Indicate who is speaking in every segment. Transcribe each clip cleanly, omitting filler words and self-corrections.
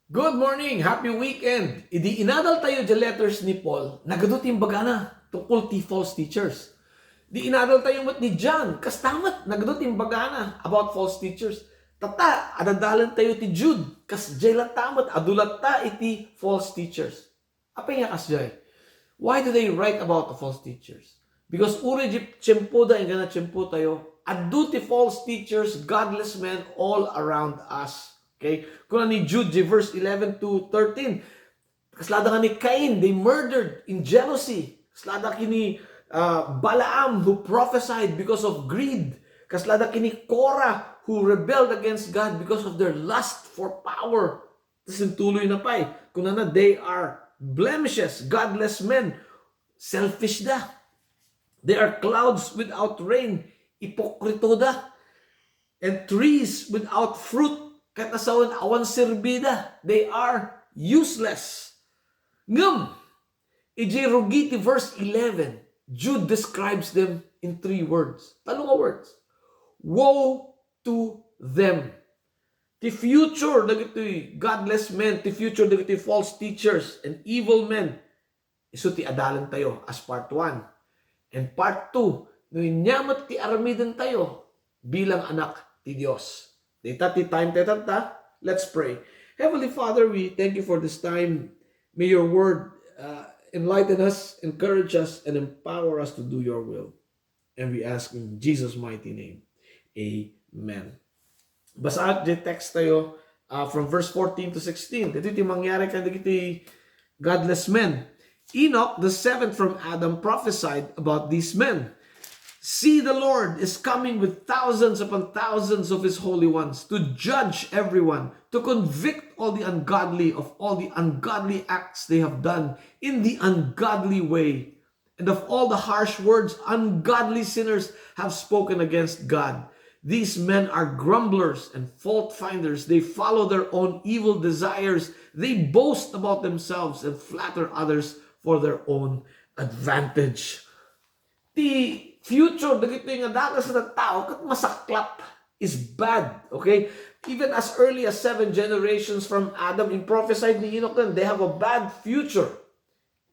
Speaker 1: Good morning! Happy weekend! Idi inadal tayo the letters ni Paul, nagadutin bagana tungkol ti false teachers. Di inadal tayo mat ni John, kastamat nagadutin bagana about false teachers. Tata, adadalan tayo ti Jude, kas jay tamat, adulat ta iti false teachers. Apa nga kas jay? Why do they write about the false teachers? Because uri tiyempo da, ingana tiyempo tayo, adu ti false teachers, godless men all around us. Okay? Kung ni Jude, verse 11 to 13, kaslada ka ni Cain, they murdered in jealousy. Kaslada kini Balaam, who prophesied because of greed. Kaslada kini Korah, who rebelled against God because of their lust for power. Tapos yung tuloy na pa kung na they are blemishes, godless men, selfish da. They are clouds without rain, ipokrito da. And trees without fruit, kahit nasawan awan serbida, they are useless. Ngam, Rugiti verse 11, Jude describes them in 3 words. Talong words. Woe to them. The future, dagitoy godless men, the future, dagitoy false teachers and evil men. Iso ti adalan tayo as part 1. And part 2, no inyamat ti aramidan tayo bilang anak ti Diyos. Let's pray. Heavenly Father, we thank you for this time. May your word enlighten us, encourage us, and empower us to do your will. And we ask in Jesus' mighty name. Amen. Basa at text tayo from verse 14 to 16. Ito yung mangyari kan dito godless men. Enoch, the 7th from Adam, prophesied about these men. See, the Lord is coming with thousands upon thousands of his holy ones to judge everyone, to convict all the ungodly of all the ungodly acts they have done in the ungodly way, and of all the harsh words ungodly sinners have spoken against God. These men are grumblers and fault finders. They follow their own evil desires. They boast about themselves and flatter others for their own advantage. The future, dagito yung dakas na tao, kat masaklap is bad. Okay? Even as early as 7 generations from Adam, in prophesied ni Enoch, they have a bad future.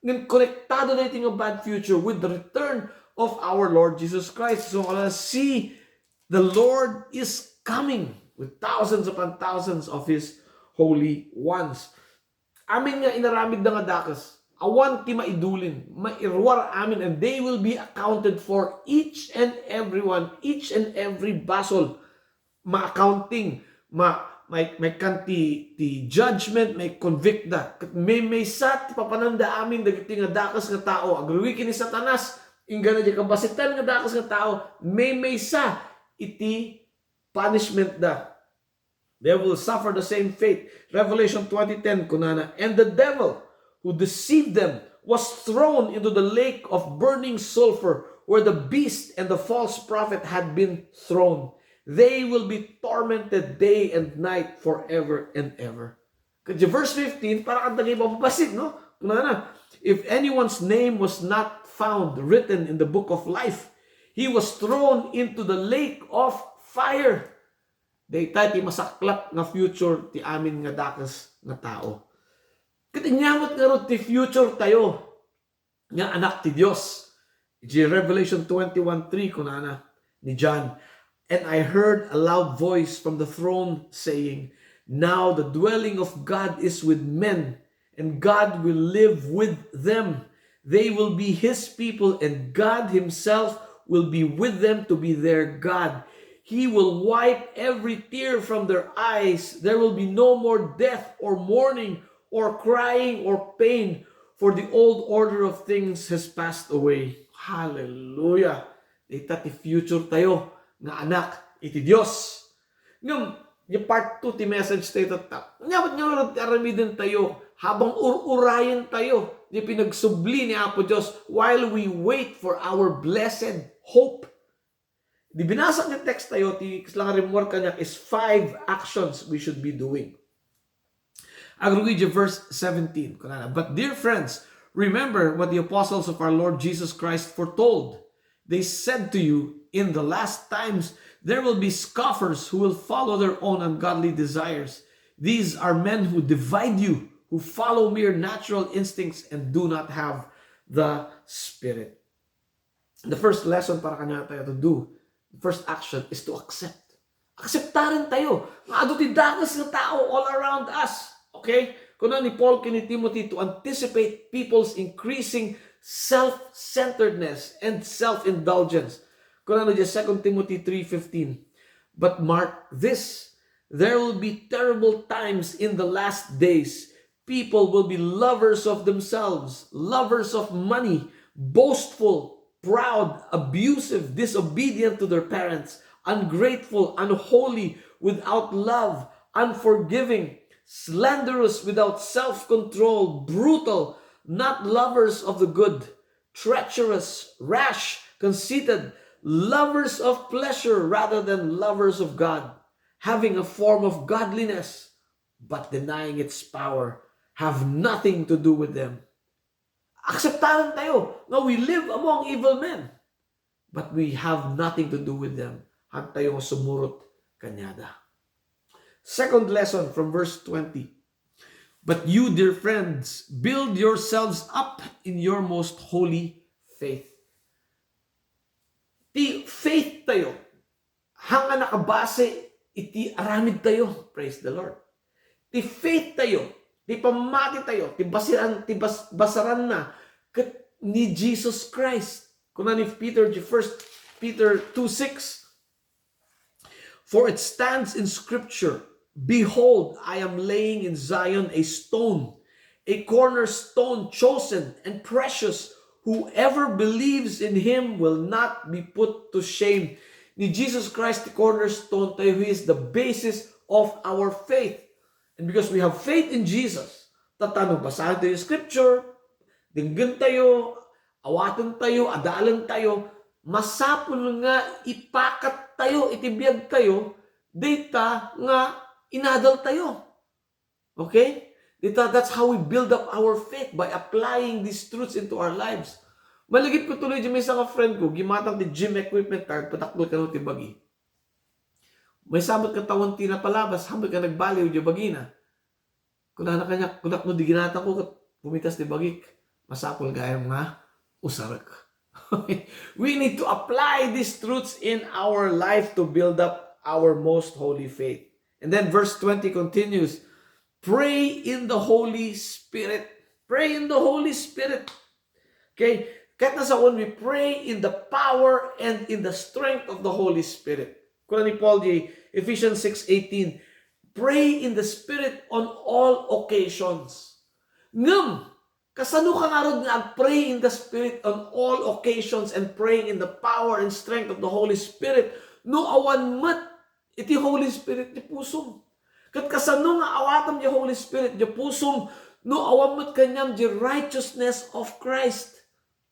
Speaker 1: Ngayon, konektado na yung bad future with the return of our Lord Jesus Christ. So, see, the Lord is coming with thousands upon thousands of his holy ones. Amin nga inaramid na nga dakas, awan ti maidulin, mairwar amin, and they will be accounted for, each and every one, each and every basol, ma-accounting, may kanti ti judgment, may convict da. May sa ti papananda amin dagiti nga dakas nga tao, agruwikin ni Satanas, ingana di kabasitan nga dakas nga tao, may sa iti punishment da. They will suffer the same fate. Revelation 20:10 kunana, and the devil who deceived them was thrown into the lake of burning sulfur, where the beast and the false prophet had been thrown. They will be tormented day and night forever and ever. Kasi verse 15, para kang tagay papapasit, no? Kunana, if anyone's name was not found written in the book of life, he was thrown into the lake of fire. Dayta ti masaklap nga future ti amin nga dakas nga tao. Katinyamot nga ron ti future tayo nga anak ti Diyos. Revelation 21:3 kunana ni John, and I heard a loud voice from the throne saying, now the dwelling of God is with men, and God will live with them. They will be his people, and God himself will be with them to be their God. He will wipe every tear from their eyes. There will be no more death or mourning or crying or pain, for the old order of things has passed away. Hallelujah! Ita ti future tayo, nga anak, iti Diyos. Ngam, yung part 2 ti message tayo tatak. Nga aramidin tayo, habang ururayan tayo, yung pinagsubli ni Apo Diyos, while we wait for our blessed hope. Di binasa ng text tayo, ti kaslangarimor kanya is 5 actions we should be doing. Agrugidya verse 17. But dear friends, remember what the apostles of our Lord Jesus Christ foretold. They said to you, in the last times, there will be scoffers who will follow their own ungodly desires. These are men who divide you, who follow mere natural instincts and do not have the Spirit. The first lesson para kanya tayo to do, the first action is to accept. Akseptaran tayo. Nga ado ti dagas ng tao all around us. Okay? Kuno ni Paul kini Timothy to anticipate people's increasing self-centeredness and self-indulgence. Kuno ni 2 Timothy 3:15. But mark this, there will be terrible times in the last days. People will be lovers of themselves, lovers of money, boastful, proud, abusive, disobedient to their parents, ungrateful, unholy, without love, unforgiving, slanderous, without self-control, brutal, not lovers of the good, treacherous, rash, conceited, lovers of pleasure rather than lovers of God, having a form of godliness, but denying its power, have nothing to do with them. Akseptaran tayo na we live among evil men, but we have nothing to do with them. Han tayo sumurot kanyada. Second lesson from verse 20. But you, dear friends, build yourselves up in your most holy faith. Ti faith tayo. Hanga nakabase, iti aramid tayo. Praise the Lord. Ti faith tayo. Ti pamati tayo. Ti basaran na ket ni Jesus Christ. Kuna ni Peter, 1 Peter 2:6. For it stands in Scripture, behold, I am laying in Zion a stone, a cornerstone chosen and precious. Whoever believes in him will not be put to shame. Ni Jesus Christ, the cornerstone tayo, He is the basis of our faith. And because we have faith in Jesus, tatanong, basahin tayo yung Scripture, dinggan tayo, awatan tayo, adalan tayo, masapul nga ipakat tayo, itibiyag tayo, data nga inadal tayo. Okay? Data, that's how we build up our faith, by applying these truths into our lives. Malagit ko tuloy dyan may isang friend ko, gimatang di gym equipment card, patakbol ka no tibagi. May samot ka tawang tinapalabas, hambal ka nagbaliw di bagina. Kunak na kanya, kunak no di ginatang ko, pumitas di bagik, masapul gayam nga, usarak. We need to apply these truths in our life to build up our most holy faith. And then verse 20 continues, pray in the Holy Spirit. Pray in the Holy Spirit. Okay? Kahit nasa we pray in the power and in the strength of the Holy Spirit. Kuna ni Paul di Ephesians 6:18, pray in the Spirit on all occasions. Ngam! Kasano ka nga ron nga pray in the Spirit on all occasions and praying in the power and strength of the Holy Spirit. No awan mat, iti Holy Spirit di pusom. Kat kasano nga awatam di Holy Spirit di pusom, no awan mat kanyam di righteousness of Christ.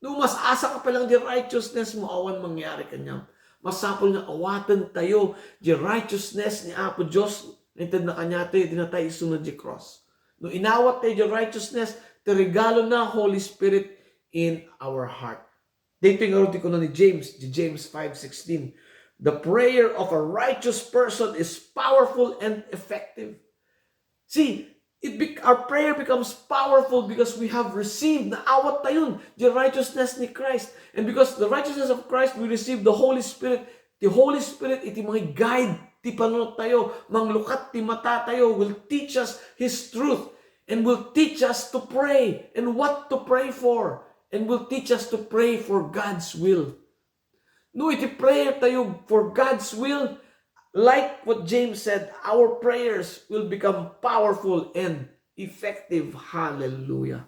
Speaker 1: No mas asa ka palang di righteousness mo, awan mangyari kanyam. Masapol nga awatan tayo di righteousness ni Apo Diyos, nintad na kanya tayo, di na tayo isunod di cross. No inawat tayo di righteousness, the regalo na Holy Spirit in our heart. Dito yung aroti ko na ni James 5:16. The prayer of a righteous person is powerful and effective. See, our prayer becomes powerful because we have received na awat tayon, the righteousness ni Christ. And because the righteousness of Christ, we receive the Holy Spirit. The Holy Spirit, iti mga guide, ti panunot tayo, manglukat ti mata tayo, will teach us His truth. And will teach us to pray and what to pray for. And will teach us to pray for God's will. No, iti prayer tayo for God's will. Like what James said, our prayers will become powerful and effective. Hallelujah.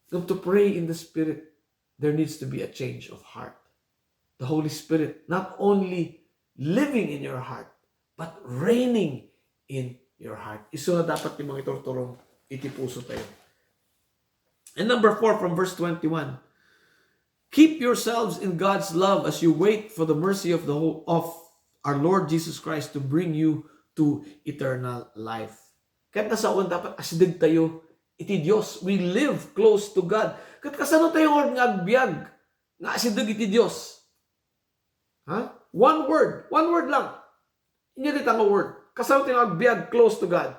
Speaker 1: So to pray in the Spirit, there needs to be a change of heart. The Holy Spirit not only living in your heart, but reigning in your heart. Iso na dapat yung mga iturturong itipuso tayo. And number 4 from verse 21. Keep yourselves in God's love as you wait for the mercy of our Lord Jesus Christ to bring you to eternal life. Kahit nasa dapat asidig tayo, iti Diyos. We live close to God. Kahit kasano tayo nga agbyag, nga asidig iti Diyos. One word lang. Inya ditang a word. kasama tinawag biyag, close to God.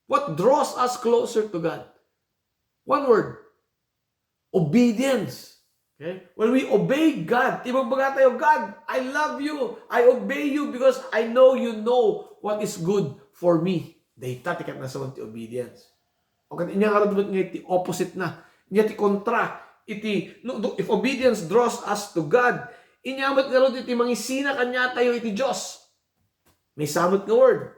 Speaker 1: What draws us closer to God? One word. Obedience. Okay? When we obey God, ibagbaga tayo, God, I love you. I obey you because I know you know what is good for me. Data tikat na sa ti obedience. Okay, inya karudbot nga iti opposite na. Inya ti kontra. Iti, no, if obedience draws us to God, inyamat nga iti mangisina kanya tayo iti Diyos. May samot nga word.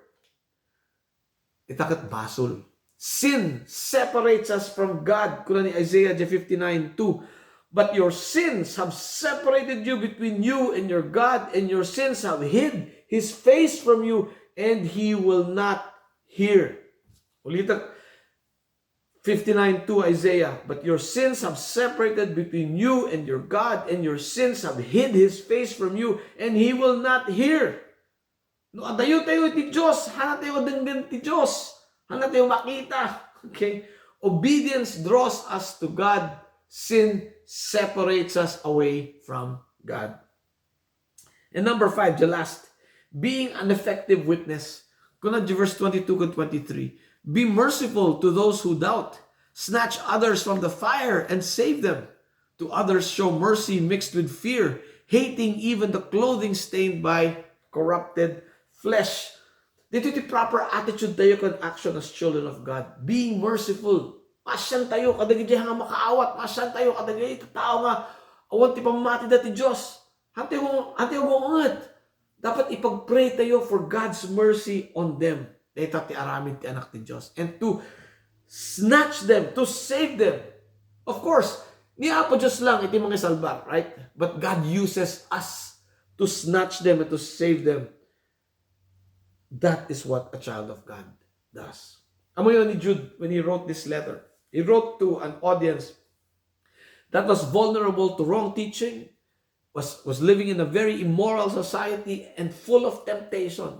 Speaker 1: Itakat basol. Sin separates us from God. Kuna ni Isaiah 59:2. But your sins have separated you between you and your God, and your sins have hid His face from you, and He will not hear. Ulitin, 59:2 Isaiah. But your sins have separated between you and your God, and your sins have hid His face from you, and He will not hear. No, adayo tayo ti Diyos. Hana tayo denggan ti Diyos. Hana tayo makita. Okay? Obedience draws us to God. Sin separates us away from God. And number 5, the last. Being an effective witness. Kuna verse 22 and 23. Be merciful to those who doubt. Snatch others from the fire and save them. To others show mercy mixed with fear, hating even the clothing stained by corrupted flesh. Dito iti proper attitude tayo kan action as children of God. Being merciful. Pasyan tayo kadagiti nga makaawat. Pasyan tayo kadagiti tao nga awan ti pamamati dati Diyos. Hante mo ungat. Dapat ipag-pray tayo for God's mercy on them. Dito ti aramid ti anak ti Diyos. And to snatch them, to save them. Of course, niya po Diyos lang iti mga salbar, right? But God uses us to snatch them and to save them. That is what a child of God does. Amo yun ni Jude when he wrote this letter. He wrote to an audience that was vulnerable to wrong teaching, was living in a very immoral society and full of temptation.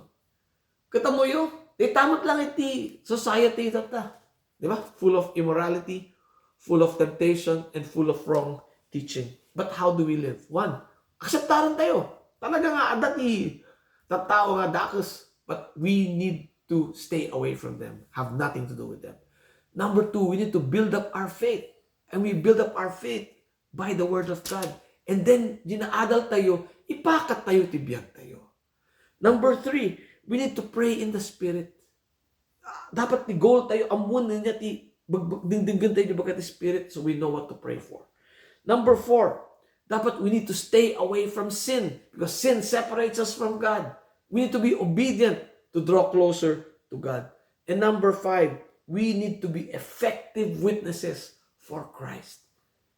Speaker 1: Kita mo yun? Tamot lang iti society data. Di ba? Full of immorality, full of temptation, and full of wrong teaching. But how do we live? One, akseptaran tayo. Talaga nga, adati, tatao nga dakos. But we need to stay away from them. Have nothing to do with them. Number 2, we need to build up our faith. And we build up our faith by the Word of God. And then, ginaadal tayo, ipakat tayo, tibiyag tayo. Number 3, we need to pray in the Spirit. Dapat ni goal tayo, amun niya ti, dingdinggan tayo di bagat Spirit so we know what to pray for. Number 4, dapat we need to stay away from sin because sin separates us from God. We need to be obedient to draw closer to God. And number 5, we need to be effective witnesses for Christ.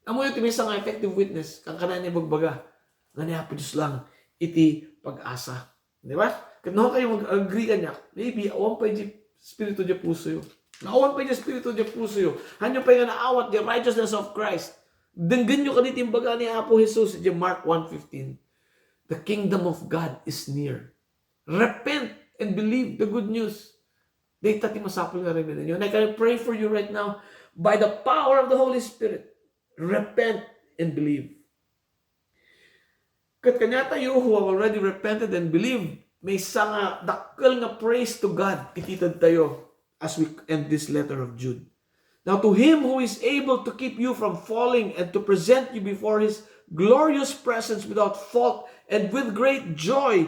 Speaker 1: Amo yung timisa nga effective witness, kang kanan niya bagbaga, nga niya po Diyos lang, iti pag-asa. Di ba? Kaya kayo mag-agree ka niya, maybe, awan pa yung Espiritu di puso yun. Naawan pa yung Espiritu di puso yun. Hanyo pa yung naawat, the righteousness of Christ. Denggan nyo kanitin baga ni Apo Jesus, di Mark 1:15. The kingdom of God is near. Repent and believe the good news. Data ti masapol nga rin ninyo. And I can pray for you right now by the power of the Holy Spirit. Repent and believe. Kat kanya tayo who have already repented and believed, may nga dakkel nga praise to God ititad tayo as we end this letter of Jude. Now to Him who is able to keep you from falling and to present you before His glorious presence without fault and with great joy,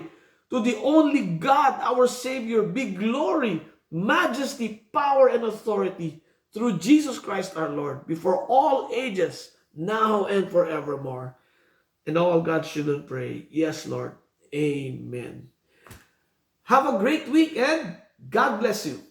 Speaker 1: to the only God, our Savior, be glory, majesty, power, and authority through Jesus Christ our Lord, before all ages, now and forevermore. And all God's children pray, yes, Lord. Amen. Have a great week and God bless you.